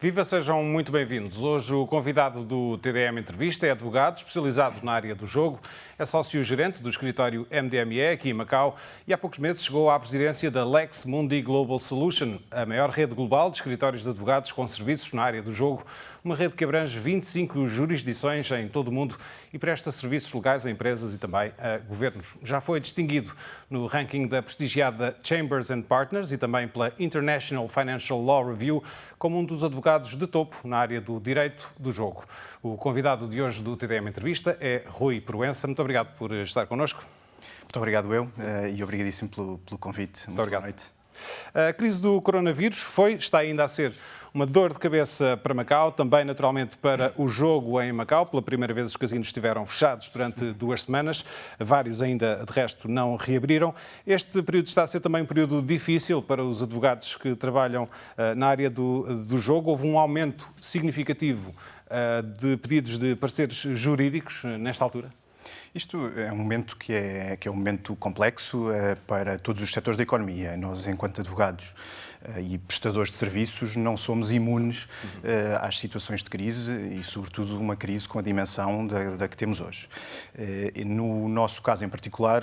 Viva, sejam muito bem-vindos. Hoje o convidado do TDM Entrevista é advogado especializado na área do jogo, é sócio-gerente do escritório MDME aqui em Macau e há poucos meses chegou à presidência da Lex Mundi Global Solution, a maior rede global de escritórios de advogados com serviços na área do jogo, uma rede que abrange 25 jurisdições em todo o mundo e presta serviços legais a empresas e também a governos. Já foi distinguido no ranking da prestigiada Chambers and Partners e também pela International Financial Law Review como um dos advogados de topo na área do direito do jogo. O convidado de hoje do TDM Entrevista é Rui Proença. Muito obrigado por estar connosco. Muito obrigado eu e obrigadíssimo pelo convite. Muito obrigado. Boa noite. A crise do coronavírus está ainda a ser uma dor de cabeça para Macau, também naturalmente para o jogo em Macau. Pela primeira vez os casinos estiveram fechados durante 2 semanas, vários ainda de resto não reabriram. Este período está a ser também um período difícil para os advogados que trabalham na área do jogo. Houve um aumento significativo de pedidos de pareceres jurídicos nesta altura? Isto é um momento que é um momento complexo para todos os setores da economia. Nós, enquanto advogados e prestadores de serviços, não somos imunes às situações de crise e, sobretudo, uma crise com a dimensão da que temos hoje. No nosso caso em particular,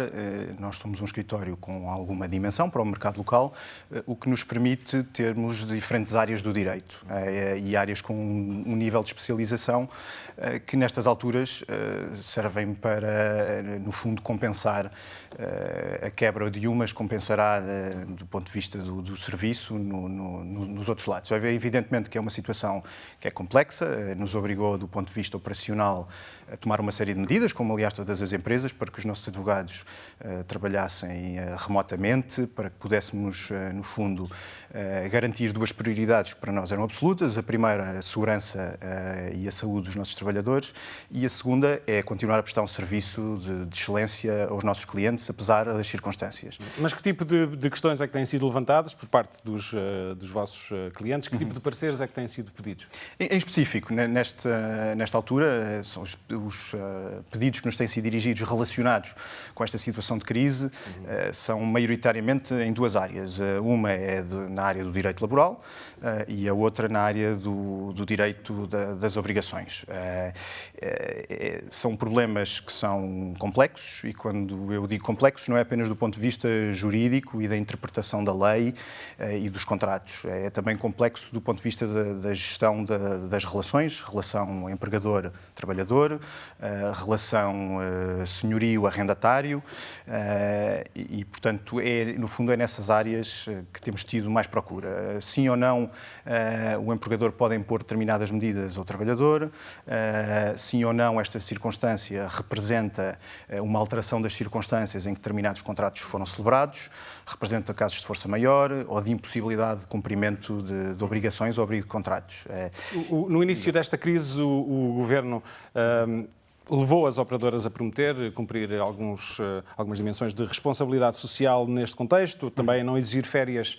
nós somos um escritório com alguma dimensão para o mercado local, o que nos permite termos diferentes áreas do direito e áreas com um nível de especialização que, nestas alturas, servem para, no fundo, compensar a quebra de umas, compensará do ponto de vista do serviço nos outros lados. Evidentemente que é uma situação que é complexa, nos obrigou, do ponto de vista operacional, a tomar uma série de medidas, como aliás todas as empresas, para que os nossos advogados trabalhassem remotamente, para que pudéssemos, no fundo, garantir 2 prioridades que para nós eram absolutas. A primeira, a segurança e a saúde dos nossos trabalhadores, e a segunda é continuar a prestar um serviço de excelência aos nossos clientes, apesar das circunstâncias. Mas que tipo de questões é que têm sido levantadas por parte dos vossos clientes? Que tipo de pareceres é que têm sido pedidos? Em específico, nesta altura, são os pedidos que nos têm sido dirigidos relacionados com esta situação de crise são maioritariamente em 2 áreas. Uma é na área do direito laboral e a outra na área do direito das obrigações. São problemas que são complexos e, quando eu digo complexos, não é apenas do ponto de vista jurídico e da interpretação da lei e dos contratos. É também complexo do ponto de vista da gestão das relações, relação empregador-trabalhador, relação senhorio-arrendatário e, portanto, no fundo é nessas áreas que temos tido mais procura. Sim ou não, o empregador pode impor determinadas medidas ao trabalhador, sim ou não, esta circunstância representa uma alteração das circunstâncias em que determinados contratos foram celebrados, representa casos de força maior ou de impossibilidade de cumprimento de obrigações ou abrigo de contratos. No início desta crise, o Governo levou as operadoras a prometer cumprir algumas dimensões de responsabilidade social neste contexto, também a não exigir férias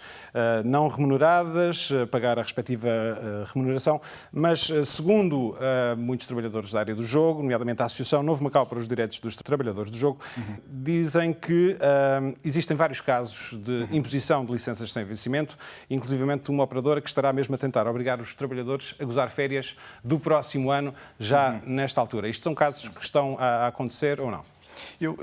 não remuneradas, pagar a respectiva remuneração, mas segundo muitos trabalhadores da área do jogo, nomeadamente a Associação Novo Macau para os Direitos dos Trabalhadores do Jogo, dizem que existem vários casos de imposição de licenças sem vencimento, inclusivamente uma operadora que estará mesmo a tentar obrigar os trabalhadores a gozar férias do próximo ano, já nesta altura. Isto são casos que estão a acontecer ou não? Eu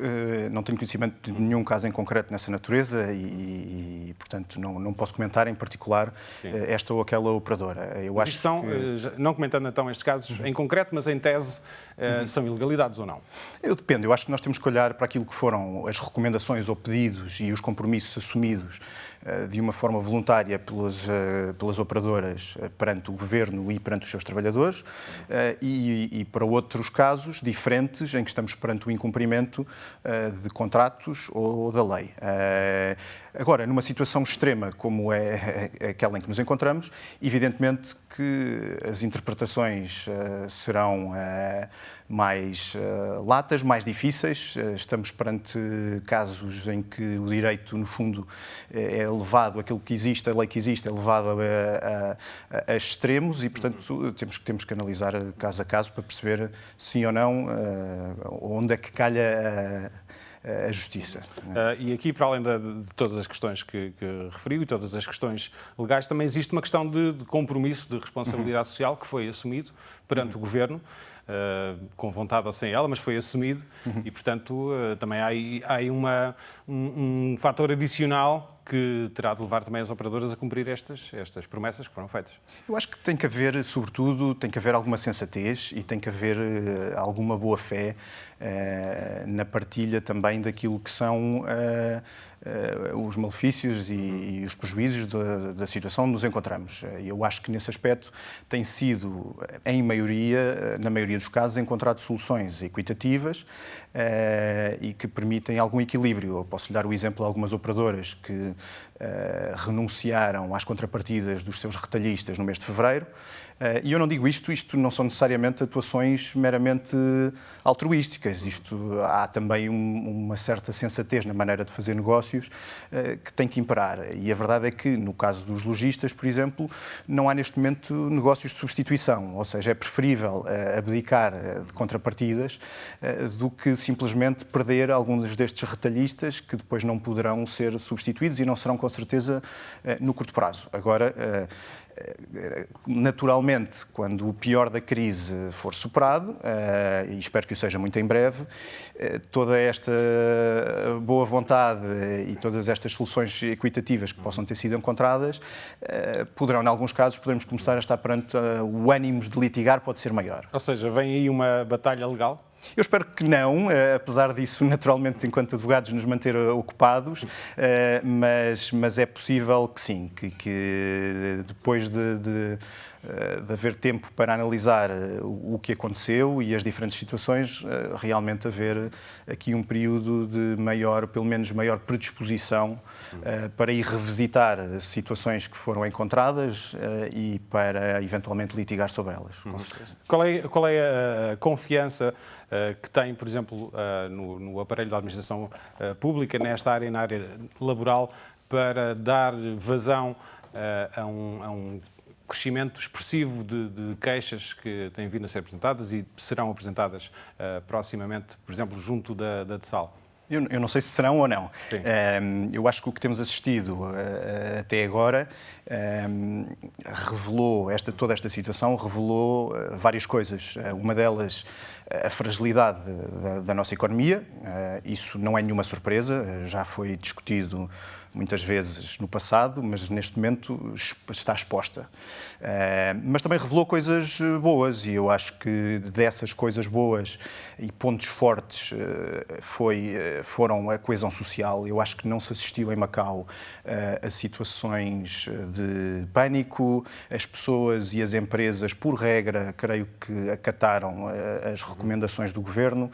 não tenho conhecimento de nenhum caso em concreto nessa natureza e portanto, não posso comentar em particular esta ou aquela operadora. Eu acho não comentando então estes casos em concreto, mas em tese, são ilegalidades ou não? Depende. Eu acho que nós temos que olhar para aquilo que foram as recomendações ou pedidos e os compromissos assumidos de uma forma voluntária pelas operadoras perante o Governo e perante os seus trabalhadores e para outros casos diferentes em que estamos perante o incumprimento de contratos ou da lei. Agora, numa situação extrema como é aquela em que nos encontramos, evidentemente que as interpretações serão mais latas, mais difíceis. Estamos perante casos em que o direito, no fundo, é levado, aquilo que existe, a lei que existe, é levado a extremos e, portanto, temos que analisar caso a caso para perceber sim ou não onde é que calha a justiça. E aqui, para além de todas as questões que referiu e todas as questões legais, também existe uma questão de compromisso, de responsabilidade social que foi assumido perante o Governo, com vontade ou sem ela, mas foi assumido e, portanto, também há aí um fator adicional que terá de levar também as operadoras a cumprir estas promessas que foram feitas. Eu acho que tem que haver, sobretudo, tem que haver alguma sensatez e tem que haver alguma boa-fé na partilha também daquilo que são os malefícios e os prejuízos da situação onde nos encontramos. Eu acho que nesse aspecto tem sido, na maioria dos casos, encontrado soluções equitativas e que permitem algum equilíbrio. Eu posso lhe dar o exemplo de algumas operadoras que renunciaram às contrapartidas dos seus retalhistas no mês de fevereiro. E eu não digo isto não são necessariamente atuações meramente altruísticas. Há também uma certa sensatez na maneira de fazer negócios que tem que imperar. E a verdade é que, no caso dos lojistas, por exemplo, não há neste momento negócios de substituição. Ou seja, é preferível abdicar de contrapartidas do que simplesmente perder alguns destes retalhistas que depois não poderão ser substituídos e não serão, com certeza, no curto prazo. Agora, naturalmente, quando o pior da crise for superado, e espero que o seja muito em breve, toda esta boa vontade e todas estas soluções equitativas que possam ter sido encontradas, poderão, em alguns casos, podermos começar a estar perante o ânimo de litigar pode ser maior. Ou seja, vem aí uma batalha legal? Eu espero que não, apesar disso, naturalmente, enquanto advogados, nos manter ocupados, mas é possível que sim, que depois de haver tempo para analisar o que aconteceu e as diferentes situações, realmente haver aqui um período de pelo menos maior predisposição para ir revisitar situações que foram encontradas e para eventualmente litigar sobre elas, com certeza. Qual é a confiança que tem, por exemplo, no aparelho da administração pública, nesta área, na área laboral, para dar vazão a um crescimento expressivo de queixas que têm vindo a ser apresentadas e serão apresentadas proximamente, por exemplo, junto da DESAL? Eu não sei se serão ou não. Eu acho que o que temos assistido até agora toda esta situação revelou várias coisas. Uma delas, a fragilidade da nossa economia. Isso não é nenhuma surpresa, já foi discutido muitas vezes no passado, mas neste momento está exposta. Mas também revelou coisas boas e eu acho que dessas coisas boas e pontos fortes foram a coesão social. Eu acho que não se assistiu em Macau a situações de pânico. As pessoas e as empresas, por regra, creio que acataram as recomendações do Governo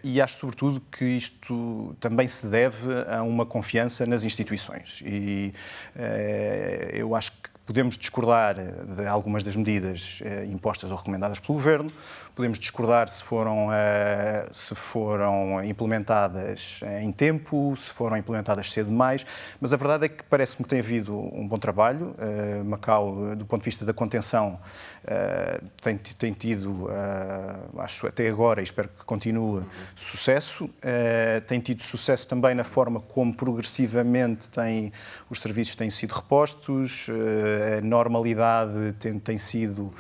e acho, sobretudo, que isto também se deve a uma confiança nas instituições. E eu acho que podemos discordar de algumas das medidas impostas ou recomendadas pelo Governo, podemos discordar se foram implementadas em tempo, se foram implementadas cedo demais, mas a verdade é que parece-me que tem havido um bom trabalho. Macau, do ponto de vista da contenção, tem tido, acho até agora, e espero que continue, sucesso. Tem tido sucesso também na forma como progressivamente os serviços têm sido repostos, a normalidade tem sido,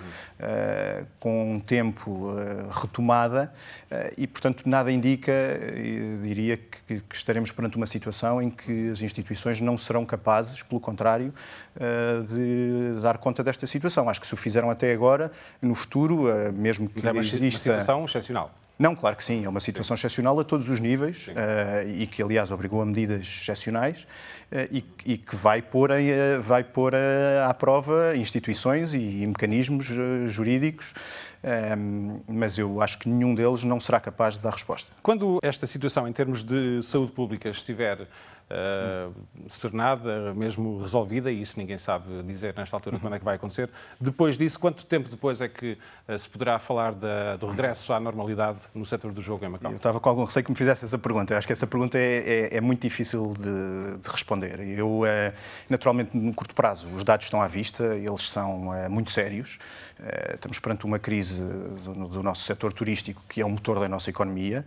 com um tempo, retomada e, portanto, nada indica, diria, que estaremos perante uma situação em que as instituições não serão capazes, pelo contrário, de dar conta desta situação. Acho que se o fizeram até agora, no futuro, mesmo que exista... uma situação excepcional. Não, claro que sim, é uma situação excepcional a todos os níveis e que, aliás, obrigou a medidas excepcionais e que vai pôr à prova instituições e mecanismos jurídicos, mas eu acho que nenhum deles não será capaz de dar resposta. Quando esta situação, em termos de saúde pública, estiver serenada, mesmo resolvida, e isso ninguém sabe dizer nesta altura quando é que vai acontecer. Depois disso, quanto tempo depois é que se poderá falar do regresso à normalidade no setor do jogo em Macau? Eu estava com algum receio que me fizesse essa pergunta. Eu acho que essa pergunta é muito difícil de responder. Naturalmente, no curto prazo, os dados estão à vista, eles são muito sérios. Estamos perante uma crise do nosso setor turístico, que é o motor da nossa economia,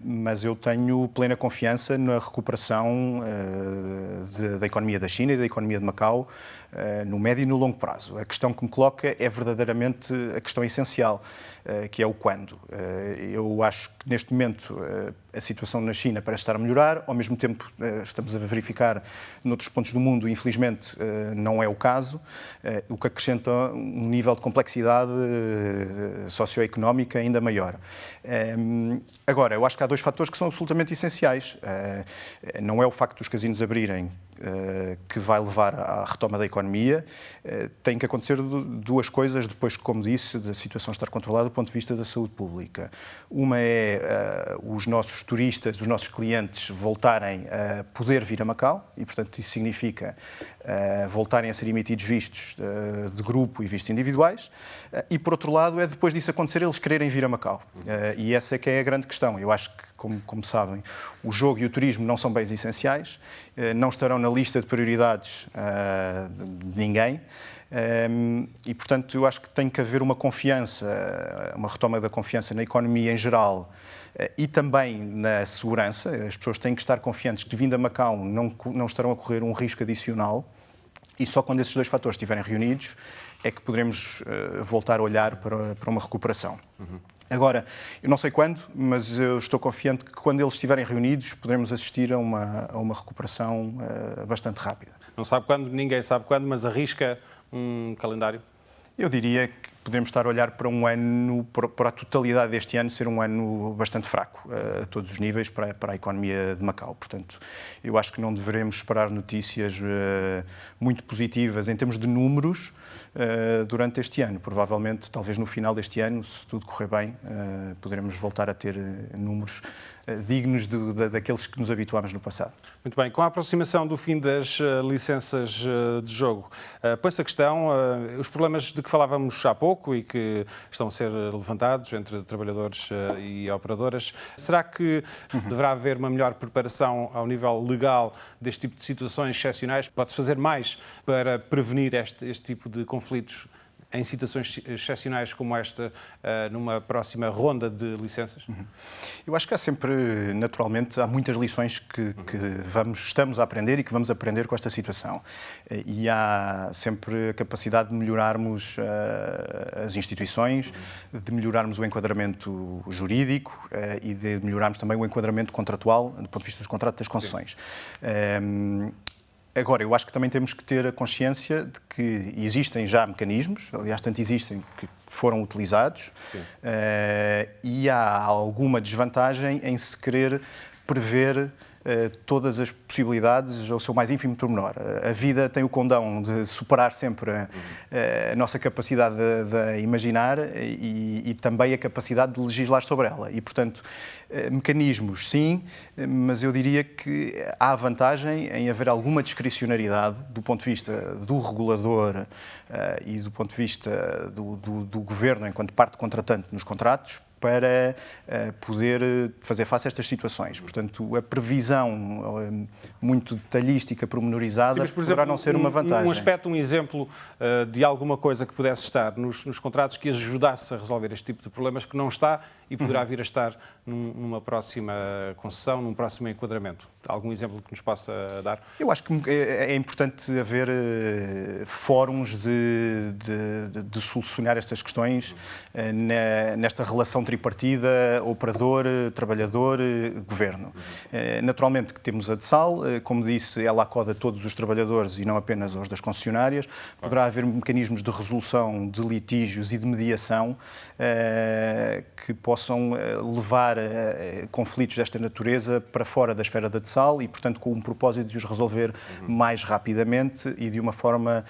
mas eu tenho plena confiança na recuperação da economia da China e da economia de Macau no médio e no longo prazo. A questão que me coloca é verdadeiramente a questão essencial, que é o quando. Eu acho que neste momento a situação na China parece estar a melhorar, ao mesmo tempo estamos a verificar noutros pontos do mundo, infelizmente não é o caso, o que acrescenta um nível de complexidade socioeconómica ainda maior. Agora, eu acho que há dois fatores que são absolutamente essenciais. Não é o facto dos casinos abrirem que vai levar à retoma da economia. Tem que acontecer duas coisas depois, como disse, da situação estar controlada do ponto de vista da saúde pública. Uma é os nossos turistas, os nossos clientes voltarem a poder vir a Macau e, portanto, isso significa voltarem a ser emitidos vistos de grupo e vistos individuais. E, por outro lado, é depois disso acontecer eles quererem vir a Macau. E essa é que é a grande questão. Eu acho que, como sabem, o jogo e o turismo não são bens essenciais, não estarão na lista de prioridades de ninguém. E, portanto, eu acho que tem que haver uma confiança, uma retoma da confiança na economia em geral e também na segurança. As pessoas têm que estar confiantes que, vindo a Macau, não estarão a correr um risco adicional. E só quando esses dois fatores estiverem reunidos é que poderemos voltar a olhar para uma recuperação. Agora, eu não sei quando, mas eu estou confiante que quando eles estiverem reunidos poderemos assistir a uma recuperação bastante rápida. Não sabe quando, ninguém sabe quando, mas arrisca um calendário? Eu diria que podemos estar a olhar para um ano, para a totalidade deste ano ser um ano bastante fraco, a todos os níveis, para a economia de Macau. Portanto, eu acho que não devemos esperar notícias muito positivas em termos de números durante este ano. Provavelmente, talvez no final deste ano, se tudo correr bem, poderemos voltar a ter números dignos daqueles que nos habituámos no passado. Muito bem. Com a aproximação do fim das licenças de jogo, põe-se a questão, os problemas de que falávamos há pouco e que estão a ser levantados entre trabalhadores e operadoras, será que deverá haver uma melhor preparação ao nível legal deste tipo de situações excepcionais? Pode-se fazer mais para prevenir este tipo de conflitos em situações excepcionais como esta, numa próxima ronda de licenças? Eu acho que há sempre, naturalmente, há muitas lições que estamos a aprender e que vamos aprender com esta situação. E há sempre a capacidade de melhorarmos as instituições, de melhorarmos o enquadramento jurídico e de melhorarmos também o enquadramento contratual, do ponto de vista dos contratos das concessões. Agora, eu acho que também temos que ter a consciência de que existem já mecanismos, aliás, tanto existem que foram utilizados, e há alguma desvantagem em se querer prever todas as possibilidades ao seu mais ínfimo pormenor. A vida tem o condão de superar sempre a nossa capacidade de imaginar e também a capacidade de legislar sobre ela. E, portanto, mecanismos, sim, mas eu diria que há vantagem em haver alguma discricionariedade do ponto de vista do regulador e do ponto de vista do governo enquanto parte contratante nos contratos, para poder fazer face a estas situações. Portanto, a previsão muito detalhística, pormenorizada, Sim, por exemplo, poderá não ser uma vantagem. Um aspecto, um exemplo de alguma coisa que pudesse estar nos contratos que ajudasse a resolver este tipo de problemas que não está e poderá vir a estar numa próxima concessão, num próximo enquadramento. Algum exemplo que nos possa dar? Eu acho que é importante haver fóruns de solucionar estas questões nesta relação tripartida, operador, trabalhador, governo. Naturalmente que temos a DESAL, como disse, ela acoda a todos os trabalhadores e não apenas aos das concessionárias. Poderá haver mecanismos de resolução de litígios e de mediação que possam levar conflitos desta natureza para fora da esfera da DESAL e, portanto, com o propósito de os resolver mais rapidamente e de uma forma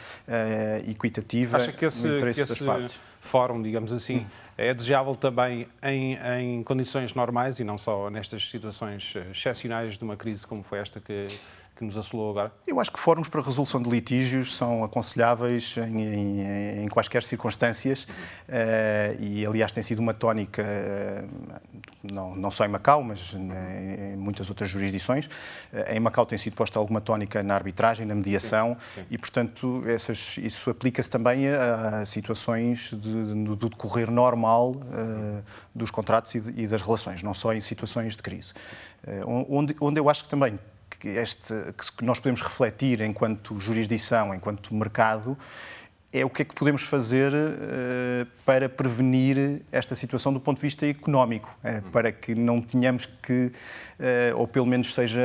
equitativa. Acha que esse fórum, digamos assim, É desejável também em condições normais e não só nestas situações excepcionais de uma crise como foi esta que nos assolou agora? Eu acho que fóruns para resolução de litígios são aconselháveis em quaisquer circunstâncias e, aliás, tem sido uma tónica, não só em Macau, mas em muitas outras jurisdições. Em Macau tem sido posta alguma tónica na arbitragem, na mediação e, portanto, isso aplica-se também a situações do decorrer normal dos contratos e das relações, não só em situações de crise. Onde eu acho que também que nós podemos refletir enquanto jurisdição, enquanto mercado, é o que é que podemos fazer para prevenir esta situação do ponto de vista económico, para que não tenhamos que, ou pelo menos seja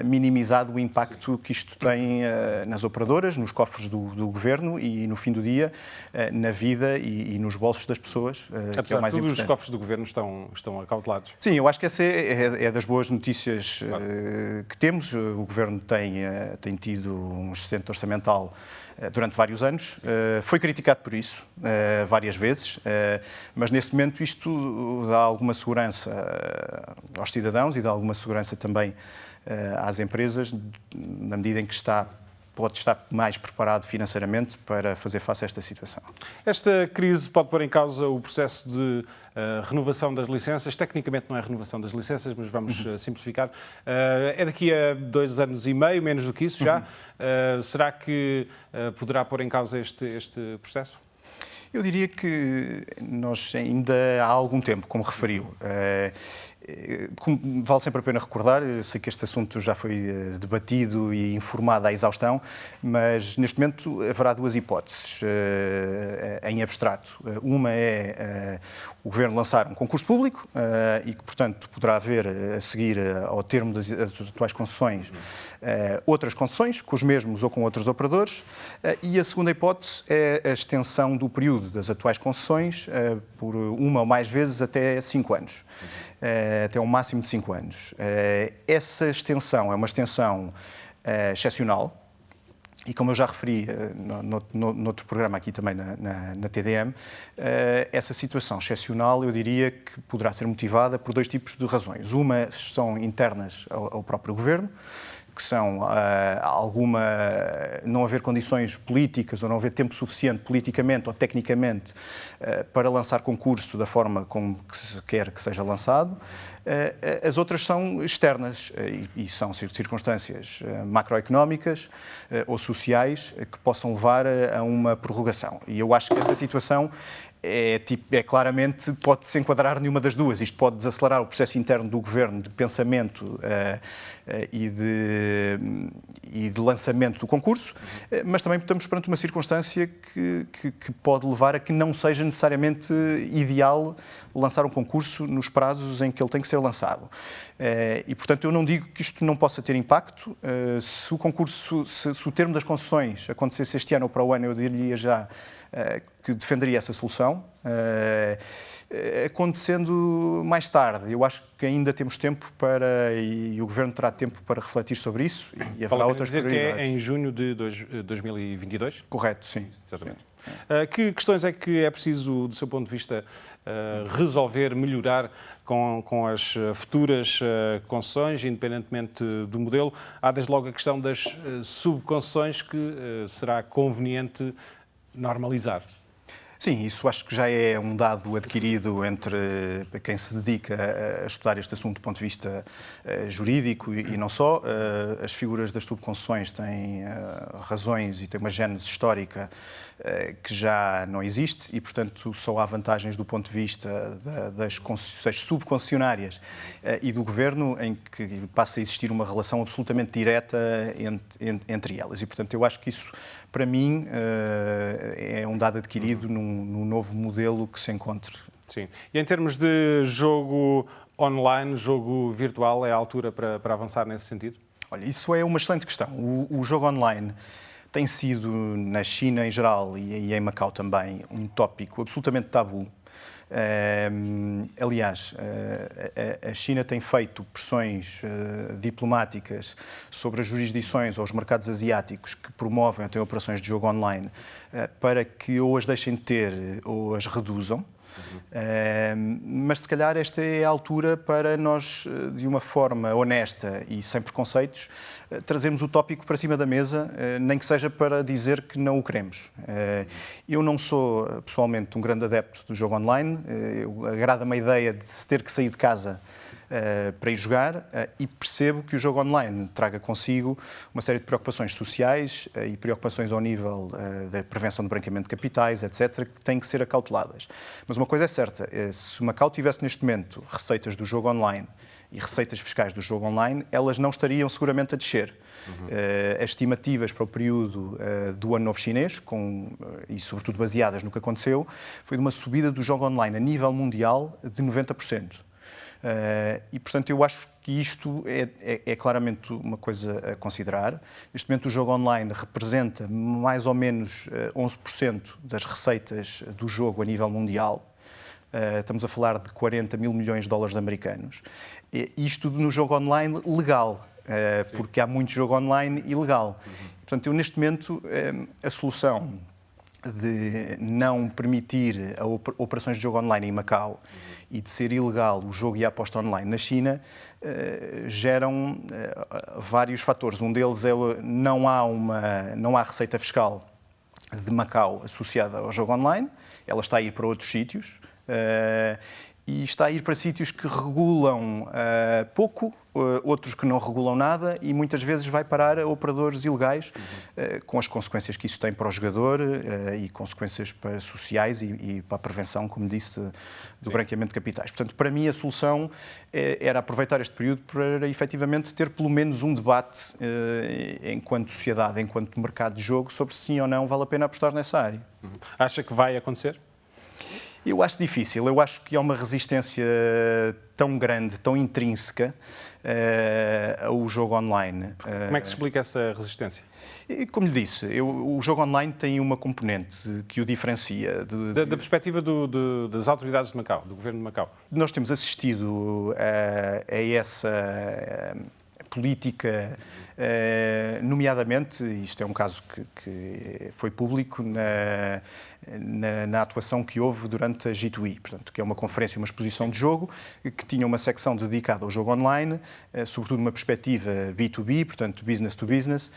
minimizado o impacto que isto tem nas operadoras, nos cofres do governo e, no fim do dia, na vida e nos bolsos das pessoas. Apesar que é o mais de tudo, importante. os cofres do governo estão acautelados. Sim, eu acho que essa é das boas notícias que temos. O governo tem tido um excedente orçamental durante vários anos. Foi criticado por isso várias vezes, mas neste momento isto dá alguma segurança aos cidadãos e dá alguma segurança também às empresas, na medida em que pode estar mais preparado financeiramente para fazer face a esta situação. Esta crise pode pôr em causa o processo de renovação das licenças. Tecnicamente não é renovação das licenças, mas vamos simplificar. É daqui a 2 anos e meio, menos do que isso já. Será que poderá pôr em causa este processo? Eu diria que nós ainda há algum tempo, como referiu. Vale sempre a pena recordar, eu sei que este assunto já foi debatido e informado à exaustão, mas neste momento haverá 2 hipóteses em abstrato. Uma é o Governo lançar um concurso público e que, portanto, poderá haver, a seguir ao termo das atuais concessões, outras concessões, com os mesmos ou com outros operadores. E a segunda hipótese é a extensão do período das atuais concessões por 1 ou mais vezes até 5 anos. Até um máximo de 5 anos. Essa extensão é uma extensão excepcional e, como eu já referi noutro programa aqui também na TDM, essa situação excepcional eu diria que poderá ser motivada por 2 tipos de razões. Uma são internas ao próprio Governo, que são não haver condições políticas ou não haver tempo suficiente politicamente ou tecnicamente para lançar concurso da forma como se quer que seja lançado. As outras são externas e são circunstâncias macroeconómicas ou sociais que possam levar a uma prorrogação. E eu acho que esta situação claramente pode-se enquadrar nenhuma das duas. Isto pode desacelerar o processo interno do Governo de pensamento e de lançamento do concurso, mas também estamos perante uma circunstância que pode levar a que não seja necessariamente ideal lançar um concurso nos prazos em que ele tem que ser lançado. E, portanto, eu não digo que isto não possa ter impacto. Se o concurso, se o termo das concessões acontecesse este ano ou para o ano, eu diria já que defenderia essa solução. Acontecendo mais tarde, eu acho que ainda temos tempo e o Governo terá tempo para refletir sobre isso e haverá outras prioridades. Que é em junho de 2022? Correto, sim. Exatamente. Que questões é que é preciso, do seu ponto de vista, resolver, melhorar com as futuras concessões, independentemente do modelo? Há desde logo a questão das subconcessões que será conveniente normalizar. Sim, isso acho que já é um dado adquirido entre quem se dedica a estudar este assunto do ponto de vista jurídico e não só. As figuras das subconcessões têm razões e têm uma gênese histórica que já não existe e, portanto, só há vantagens do ponto de vista das subconcessionárias e do Governo em que passa a existir uma relação absolutamente direta entre elas. E, portanto, eu acho que isso, para mim, é um dado adquirido no novo modelo que se encontre. Sim. E em termos de jogo online, jogo virtual, é a altura para avançar nesse sentido? Olha, isso é uma excelente questão. O jogo online tem sido, na China em geral e em Macau também, um tópico absolutamente tabu. Aliás, a China tem feito pressões diplomáticas sobre as jurisdições ou os mercados asiáticos que promovem ou têm operações de jogo online para que ou as deixem de ter ou as reduzam. Mas se calhar esta é a altura para nós, de uma forma honesta e sem preconceitos, trazermos o tópico para cima da mesa, nem que seja para dizer que não o queremos. Eu não sou, pessoalmente, um grande adepto do jogo online. Agrada-me a ideia de se ter que sair de casa para ir jogar e percebo que o jogo online traga consigo uma série de preocupações sociais e preocupações ao nível da prevenção do branqueamento de capitais, etc., que têm que ser acauteladas. Mas uma coisa é certa, se o Macau tivesse neste momento receitas do jogo online e receitas fiscais do jogo online, elas não estariam seguramente a descer. As estimativas para o período do Ano Novo Chinês, e sobretudo baseadas no que aconteceu, foi de uma subida do jogo online a nível mundial de 90%. E, portanto, eu acho que isto é claramente uma coisa a considerar. Neste momento, o jogo online representa mais ou menos 11% das receitas do jogo a nível mundial. Estamos a falar de 40 mil milhões de dólares americanos. Isto no jogo online legal, porque há muito jogo online ilegal. Portanto, eu, neste momento, a solução de não permitir operações de jogo online em Macau e de ser ilegal o jogo e a aposta online na China geram vários fatores. Um deles é não há receita fiscal de Macau associada ao jogo online, ela está a ir para outros sítios e está a ir para sítios que regulam pouco, outros que não regulam nada e muitas vezes vai parar a operadores ilegais, com as consequências que isso tem para o jogador e consequências sociais e para a prevenção, como disse, do branqueamento de capitais. Portanto, para mim a solução era aproveitar este período para efetivamente ter pelo menos um debate enquanto sociedade, enquanto mercado de jogo, sobre se sim ou não vale a pena apostar nessa área. Acha que vai acontecer? Eu acho difícil. Eu acho que há uma resistência tão grande, tão intrínseca ao jogo online. Como é que se explica essa resistência? Como lhe disse, o jogo online tem uma componente que o diferencia. Da perspectiva das autoridades de Macau, do governo de Macau. Nós temos assistido a essa política, nomeadamente, isto é um caso que foi público, na atuação que houve durante a G2E, portanto, que é uma conferência, uma exposição de jogo, que tinha uma secção dedicada ao jogo online, sobretudo uma perspectiva B2B, portanto, business to business,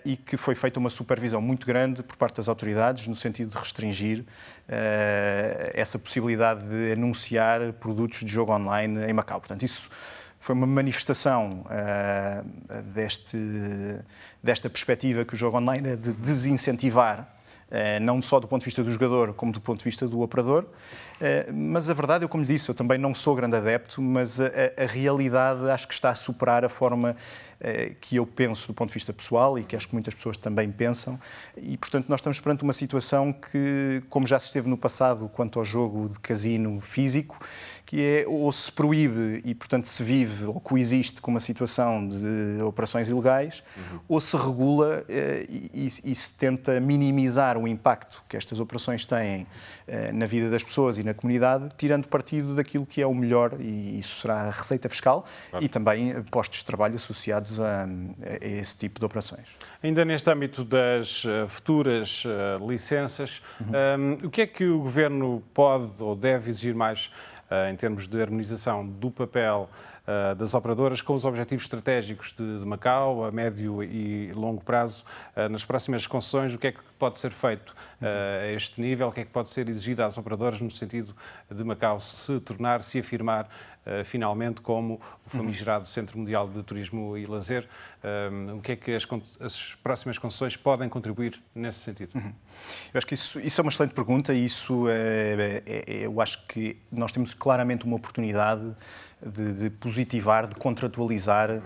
e que foi feita uma supervisão muito grande por parte das autoridades, no sentido de restringir essa possibilidade de anunciar produtos de jogo online em Macau. Portanto, isso foi uma manifestação desta perspectiva que o jogo online é de desincentivar, não só do ponto de vista do jogador, como do ponto de vista do operador. Mas a verdade, como lhe disse, eu também não sou grande adepto, mas a realidade acho que está a superar a forma que eu penso do ponto de vista pessoal e que acho que muitas pessoas também pensam. E, portanto, nós estamos perante uma situação que, como já se esteve no passado quanto ao jogo de casino físico, que é ou se proíbe e, portanto, se vive ou coexiste com uma situação de operações ilegais, ou se regula e se tenta minimizar o impacto que estas operações têm na vida das pessoas e na comunidade, tirando partido daquilo que é o melhor, e isso será a receita fiscal, claro, e também postos de trabalho associados a esse tipo de operações. Ainda neste âmbito das futuras licenças, o que é que o Governo pode ou deve exigir mais em termos de harmonização do papel das operadoras com os objetivos estratégicos de Macau a médio e longo prazo? Nas próximas concessões, o que é que pode ser feito a este nível? O que é que pode ser exigido às operadoras no sentido de Macau se afirmar finalmente como o famigerado Centro Mundial de Turismo e Lazer? O que é que as próximas concessões podem contribuir nesse sentido? Eu acho que isso é uma excelente pergunta e eu acho que nós temos claramente uma oportunidade de positivar, de contratualizar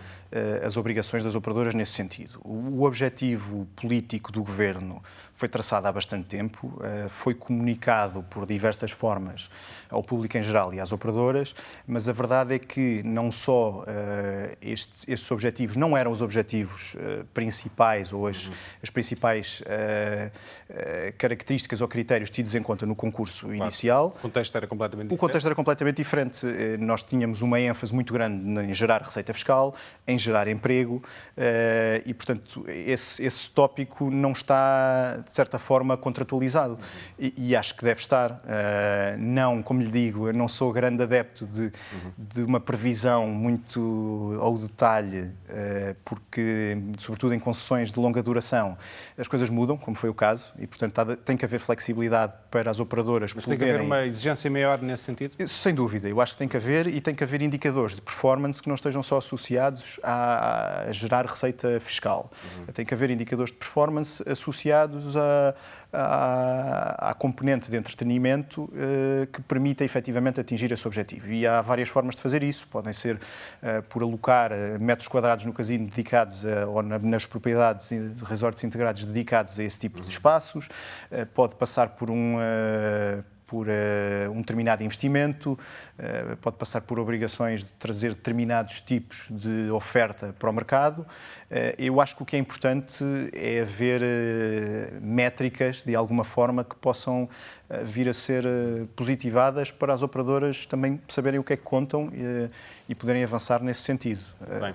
as obrigações das operadoras nesse sentido. O objetivo político do Governo foi traçado há bastante tempo, foi comunicado por diversas formas ao público em geral e às operadoras, mas a verdade é que não só estes objetivos não eram os objetivos principais ou as principais características ou critérios tidos em conta no concurso inicial. O contexto era completamente diferente. O contexto era completamente diferente. Nós tínhamos uma ênfase muito grande em gerar receita fiscal, em gerar emprego, e, portanto, esse tópico não está, de certa forma, contratualizado. E acho que deve estar. Não, como lhe digo, eu não sou grande adepto de uma previsão muito ao detalhe, porque, sobretudo em concessões de longa duração, as coisas mudam, como foi o caso, e, portanto, tem que haver flexibilidade para as operadoras. Mas tem que haver uma exigência maior nesse sentido? Sem dúvida, eu acho que tem que haver, e tem que haver indicadores de performance que não estejam só associados a gerar receita fiscal. Tem que haver indicadores de performance associados à componente de entretenimento que permita efetivamente atingir esse objetivo. E há várias formas de fazer isso. Podem ser por alocar metros quadrados no casino dedicados ou nas propriedades de resorts integrados dedicados a esse tipo de espaços. Pode passar por um determinado investimento, pode passar por obrigações de trazer determinados tipos de oferta para o mercado. Eu acho que o que é importante é haver métricas, de alguma forma, que possam vir a ser positivadas para as operadoras também saberem o que é que contam e poderem avançar nesse sentido. Bem.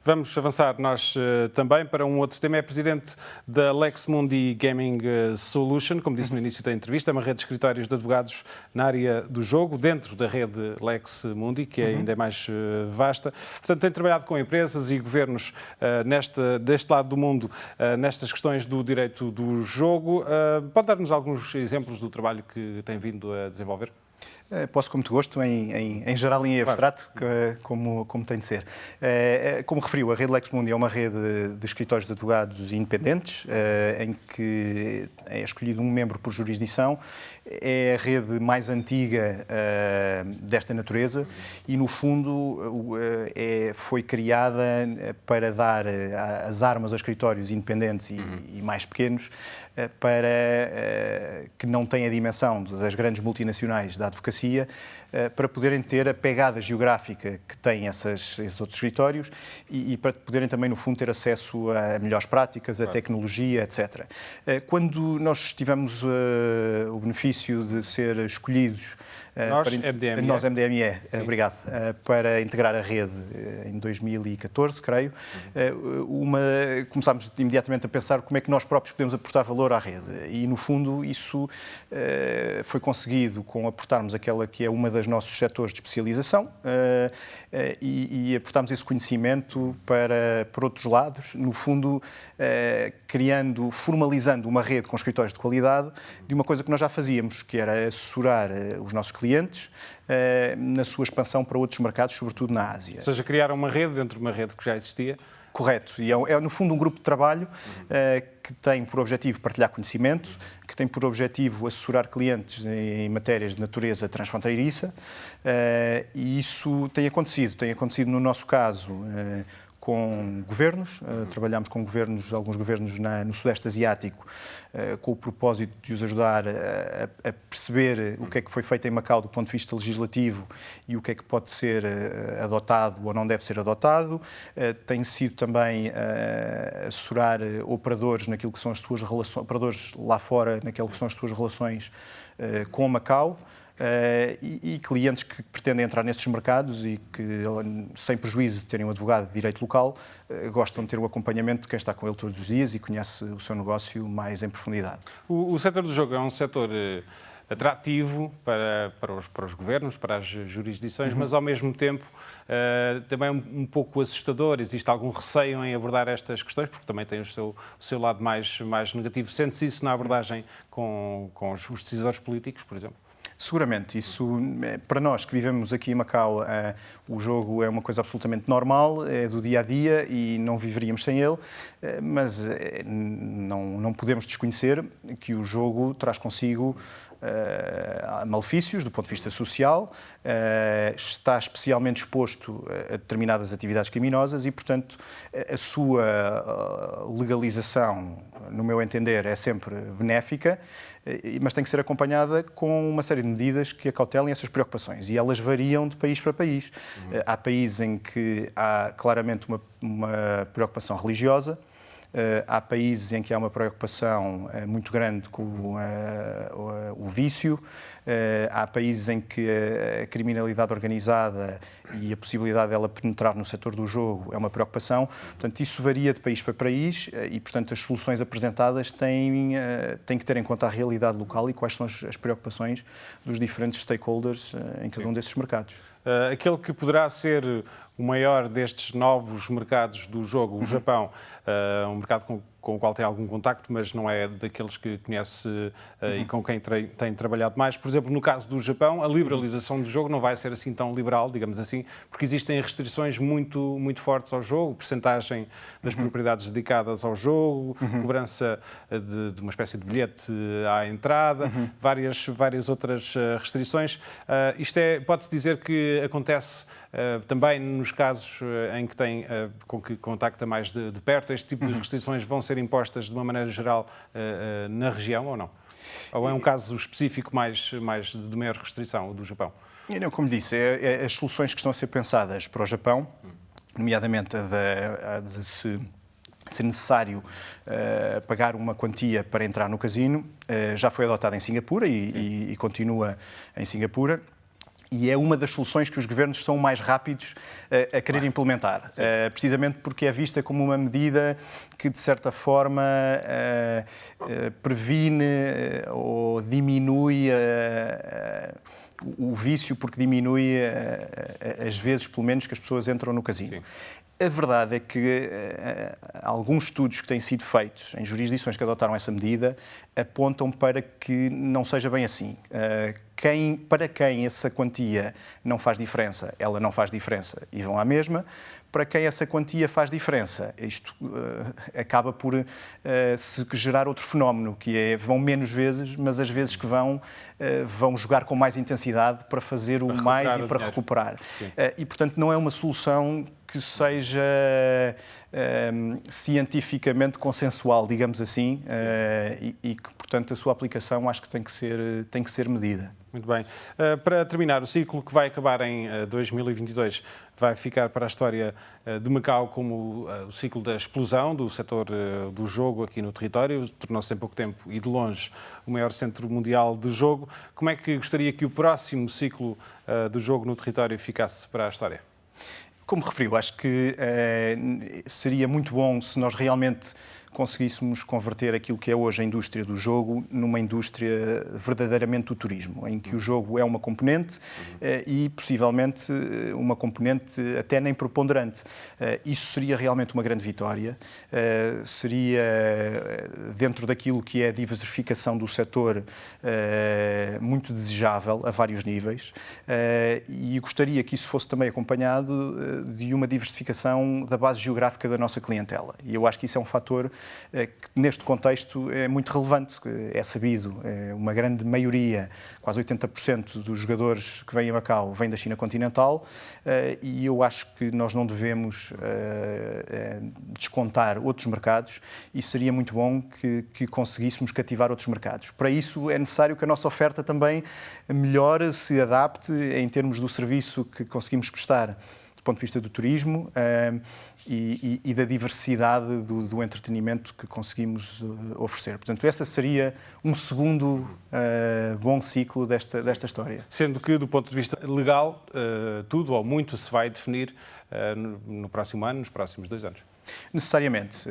Vamos avançar nós também para um outro tema. É presidente da Lex Mundi Gaming Solution, como disse no início da entrevista, é uma rede de escritórios de advogados na área do jogo, dentro da rede Lex Mundi, que ainda é mais vasta. Portanto, tem trabalhado com empresas e governos deste lado do mundo nestas questões do direito do jogo. Pode dar-nos alguns exemplos do trabalho que tem vindo a desenvolver? Posso, com muito gosto, em geral e em abstrato, como tem de ser. Como referiu, a rede Lex Mundi é uma rede de escritórios de advogados independentes, em que é escolhido um membro por jurisdição. É a rede mais antiga desta natureza e, no fundo, foi criada para dar as armas a escritórios independentes e mais pequenos, para que não têm a dimensão das grandes multinacionais da advocacia, para poderem ter a pegada geográfica que têm esses outros escritórios e para poderem também, no fundo, ter acesso a melhores práticas, a tecnologia, etc. Quando nós tivemos o benefício de ser escolhidos nós, MDME, obrigado, para integrar a rede em 2014, creio, começámos imediatamente a pensar como é que nós próprios podemos aportar valor à rede. E, no fundo, isso foi conseguido com aportarmos aquela que é uma das nossos setores de especialização e aportarmos esse conhecimento por outros lados, no fundo, formalizando uma rede com escritórios de qualidade de uma coisa que nós já fazíamos, que era assessorar os nossos clientes na sua expansão para outros mercados, sobretudo na Ásia. Ou seja, criaram uma rede dentro de uma rede que já existia? Correto. E é no fundo, um grupo de trabalho que tem por objetivo partilhar conhecimento, que tem por objetivo assessorar clientes em matérias de natureza transfronteiriça, e isso tem acontecido. Tem acontecido, no nosso caso, com governos, trabalhamos com alguns governos no Sudeste Asiático, com o propósito de os ajudar a perceber o que é que foi feito em Macau do ponto de vista legislativo e o que é que pode ser adotado ou não deve ser adotado. Tem sido também assessorar operadores naquilo que são as suas relações, operadores lá fora, naquilo que são as suas relações com Macau. E clientes que pretendem entrar nesses mercados e que, sem prejuízo de terem um advogado de direito local, gostam de ter o acompanhamento de quem está com ele todos os dias e conhece o seu negócio mais em profundidade. O setor do jogo é um setor atrativo para os governos, para as jurisdições, mas ao mesmo tempo também um pouco assustador. Existe algum receio em abordar estas questões, porque também tem o seu lado mais negativo. Sente-se isso na abordagem com os decisores políticos, por exemplo? Seguramente. Isso, para nós que vivemos aqui em Macau, o jogo é uma coisa absolutamente normal, é do dia-a-dia e não viveríamos sem ele, mas não podemos desconhecer que o jogo traz consigo malefícios do ponto de vista social, está especialmente exposto a determinadas atividades criminosas e, portanto, a sua legalização, no meu entender, é sempre benéfica, mas tem que ser acompanhada com uma série de medidas que acautelem essas preocupações. E elas variam de país para país. Há países em que há claramente uma preocupação religiosa, Há países em que há uma preocupação muito grande com o vício. Há países em que a criminalidade organizada e a possibilidade dela penetrar no setor do jogo é uma preocupação. Portanto, isso varia de país para país e, portanto, as soluções apresentadas têm que ter em conta a realidade local e quais são as preocupações dos diferentes stakeholders em cada um desses mercados. Aquele que poderá ser o maior destes novos mercados do jogo, o Japão, um mercado com o qual tem algum contacto, mas não é daqueles que conhece e com quem tem trabalhado mais. Por exemplo, no caso do Japão, a liberalização do jogo não vai ser assim tão liberal, digamos assim, porque existem restrições muito, muito fortes ao jogo, percentagem das propriedades dedicadas ao jogo, cobrança de uma espécie de bilhete à entrada, várias outras restrições. Isto pode-se dizer que acontece também nos casos em que com que contacta mais de perto. Este tipo de restrições vão ser impostas de uma maneira geral na região ou não? Ou é um caso específico mais de maior restrição, o do Japão? Como disse, as soluções que estão a ser pensadas para o Japão, nomeadamente a de ser necessário pagar uma quantia para entrar no casino, já foi adotada em Singapura e continua em Singapura. E é uma das soluções que os governos são mais rápidos a querer implementar, precisamente porque é vista como uma medida que, de certa forma, previne ou diminui o vício, porque diminui as vezes, pelo menos, que as pessoas entram no casino. Sim. A verdade é que alguns estudos que têm sido feitos em jurisdições que adotaram essa medida apontam para que não seja bem assim. Para quem essa quantia não faz diferença, ela não faz diferença e vão à mesma. Para quem essa quantia faz diferença, isto acaba por se gerar outro fenómeno, que é vão menos vezes, mas as vezes que vão jogar com mais intensidade para fazer o mais e para recuperar. E, portanto, não é uma solução que seja cientificamente consensual, digamos assim, e que, portanto, a sua aplicação acho que tem que ser medida. Muito bem. Para terminar, o ciclo que vai acabar em 2022 vai ficar para a história de Macau como o ciclo da explosão do setor do jogo aqui no território. Tornou-se em pouco tempo e de longe o maior centro mundial do jogo. Como é que gostaria que o próximo ciclo do jogo no território ficasse para a história? Como referiu, acho que seria muito bom se nós realmente conseguíssemos converter aquilo que é hoje a indústria do jogo numa indústria verdadeiramente do turismo, em que o jogo é uma componente e, possivelmente, uma componente até nem preponderante. Isso seria realmente uma grande vitória, seria, dentro daquilo que é a diversificação do setor, muito desejável a vários níveis, e gostaria que isso fosse também acompanhado de uma diversificação da base geográfica da nossa clientela. E eu acho que isso é um fator que, neste contexto, é muito relevante. É sabido, uma grande maioria, quase 80% dos jogadores que vêm a Macau vêm da China continental, e eu acho que nós não devemos descontar outros mercados e seria muito bom que conseguíssemos cativar outros mercados. Para isso é necessário que a nossa oferta também melhore, se adapte em termos do serviço que conseguimos prestar do ponto de vista do turismo e da diversidade do entretenimento que conseguimos oferecer. Portanto, essa seria um segundo bom ciclo desta história. Sendo que, do ponto de vista legal, tudo ou muito se vai definir no próximo ano, nos próximos 2 anos. Necessariamente.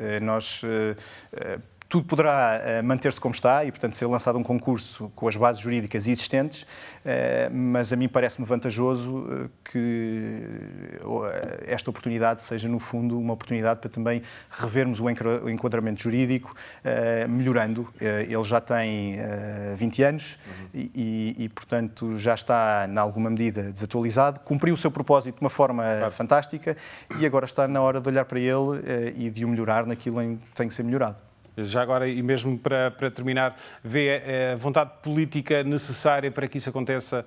Tudo poderá manter-se como está e, portanto, ser lançado um concurso com as bases jurídicas existentes, mas a mim parece-me vantajoso que esta oportunidade seja, no fundo, uma oportunidade para também revermos o enquadramento jurídico, melhorando. Ele já tem 20 anos e, portanto, já está, em alguma medida, desatualizado. Cumpriu o seu propósito de uma forma fantástica e agora está na hora de olhar para ele e de o melhorar naquilo em que tem que ser melhorado. Já agora, e mesmo para terminar, vê a vontade política necessária para que isso aconteça,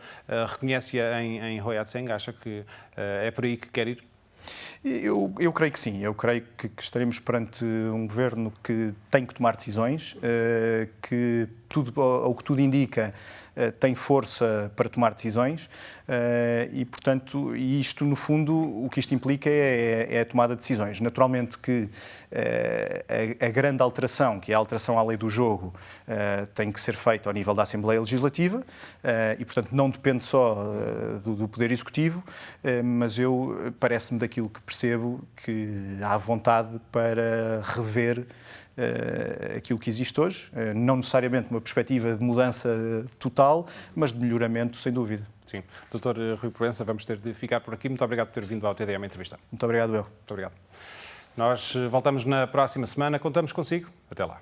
reconhece-a em Roi Yat-sen? Acha que é por aí que quer ir? Eu creio que sim. Eu creio que estaremos perante um governo que tem que tomar decisões, que ao que tudo indica tem força para tomar decisões e, portanto, isto, no fundo, o que isto implica é a tomada de decisões. Naturalmente que a grande alteração, que é a alteração à lei do jogo, tem que ser feita ao nível da Assembleia Legislativa e, portanto, não depende só do Poder Executivo, mas parece-me daquilo que percebo que há vontade para rever aquilo que existe hoje, não necessariamente uma perspectiva de mudança total, mas de melhoramento, sem dúvida. Sim. Dr. Rui Proença, vamos ter de ficar por aqui. Muito obrigado por ter vindo ao TDM Entrevista. Muito obrigado, eu. Muito obrigado. Nós voltamos na próxima semana. Contamos consigo. Até lá.